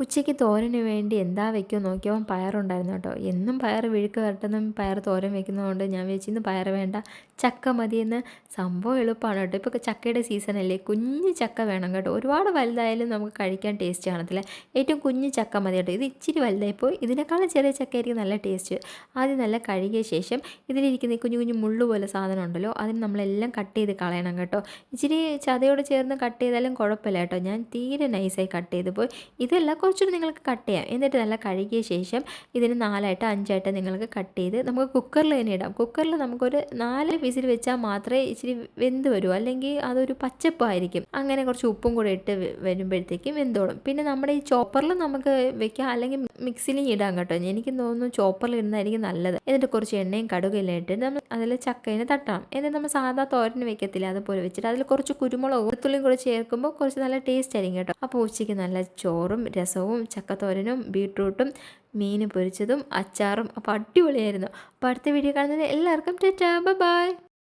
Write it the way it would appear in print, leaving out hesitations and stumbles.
ഉച്ചയ്ക്ക് തോരന് വേണ്ടി എന്താ വെക്കുമെന്ന് നോക്കിയപ്പോൾ പയറുണ്ടായിരുന്നു കേട്ടോ. എന്നും പയർ വിഴുക്ക് വരട്ടുന്നതും പയർ തോരൻ വെക്കുന്നതുകൊണ്ട് ഞാൻ വിചാരിച്ചു ഇന്ന് പയർ വേണ്ട, ചക്ക മതിയെന്ന്. സംഭവം എളുപ്പമാണ് കേട്ടോ. ഇപ്പോൾ ചക്കയുടെ സീസണല്ലേ, കുഞ്ഞ് ചക്ക വേണം കേട്ടോ. ഒരുപാട് വലുതായാലും നമുക്ക് കഴിക്കാൻ ടേസ്റ്റ് കാണത്തില്ല. ഏറ്റവും കുഞ്ഞ് ചക്ക മതി കേട്ടോ. ഇത് ഇച്ചിരി വലുതായിപ്പോയി, ഇതിനേക്കാളും ചെറിയ ചക്കയായിരിക്കും നല്ല ടേസ്റ്റ്. ആദ്യം നല്ല കഴുകിയ ശേഷം ഇതിലിരിക്കുന്ന ഈ കുഞ്ഞു കുഞ്ഞു മുള്ളു പോലെ സാധനം ഉണ്ടല്ലോ, അതിന് നമ്മളെല്ലാം കട്ട് ചെയ്ത് കളയണം കേട്ടോ. ഇച്ചിരി ചതയോട് ചേർന്ന് കട്ട് ചെയ്താലും കുഴപ്പമില്ല കേട്ടോ. ഞാൻ തീരെ നൈസായി കട്ട് ചെയ്ത് പോയി. ഇതെല്ലാം കുറച്ചുകൂടി നിങ്ങൾക്ക് കട്ട് ചെയ്യാം. എന്നിട്ട് നല്ല കഴുകിയ ശേഷം ഇതിന് 4ആയിട്ട് 5ആയിട്ട് നിങ്ങൾക്ക് കട്ട് ചെയ്ത് നമുക്ക് കുക്കറിൽ തന്നെ ഇടാം. കുക്കറിൽ നമുക്കൊരു 4 വിസിൽ വെച്ചാൽ മാത്രമേ ഇച്ചിരി വെന്ത് വരൂ, അല്ലെങ്കിൽ അതൊരു പച്ചപ്പായിരിക്കും. അങ്ങനെ കുറച്ച് ഉപ്പും കൂടെ ഇട്ട് വരുമ്പോഴത്തേക്കും വെന്തോളും. പിന്നെ നമ്മുടെ ഈ ചോപ്പറിൽ നമുക്ക് വെക്കാം, അല്ലെങ്കിൽ മിക്സിയിലും ഇടാം കേട്ടോ. എനിക്ക് തോന്നുന്നു ചോപ്പറിൽ ഇടുന്നതായിരിക്കും നല്ലത്. എന്നിട്ട് കുറച്ച് എണ്ണയും കടുകെല്ലാം ഇട്ടിട്ട് നമ്മൾ അതിൽ ചക്കേനെ തട്ടണം. എന്നിട്ട് നമ്മൾ സാധാ തോരന് വെക്കത്തില്ല, അതുപോലെ വെച്ചിട്ട് അതിൽ കുറച്ച് കുരുമുളകും വെളുത്തുള്ളിയും കൂടെ ചേർക്കുമ്പോൾ കുറച്ച് നല്ല ടേസ്റ്റ് ആയിരിക്കും കേട്ടോ. അപ്പോൾ ഉച്ചയ്ക്ക് നല്ല ചോറും രസവും ചക്കത്തോരനും ബീട്രൂട്ടും മീൻ പൊരിച്ചതും അച്ചാറും. അപ്പോൾ അടിപൊളിയായിരുന്നു. അപ്പോൾ അടുത്ത വീഡിയോ കാണുന്നത് എല്ലാവർക്കും ടാറ്റാ ബൈ ബൈ.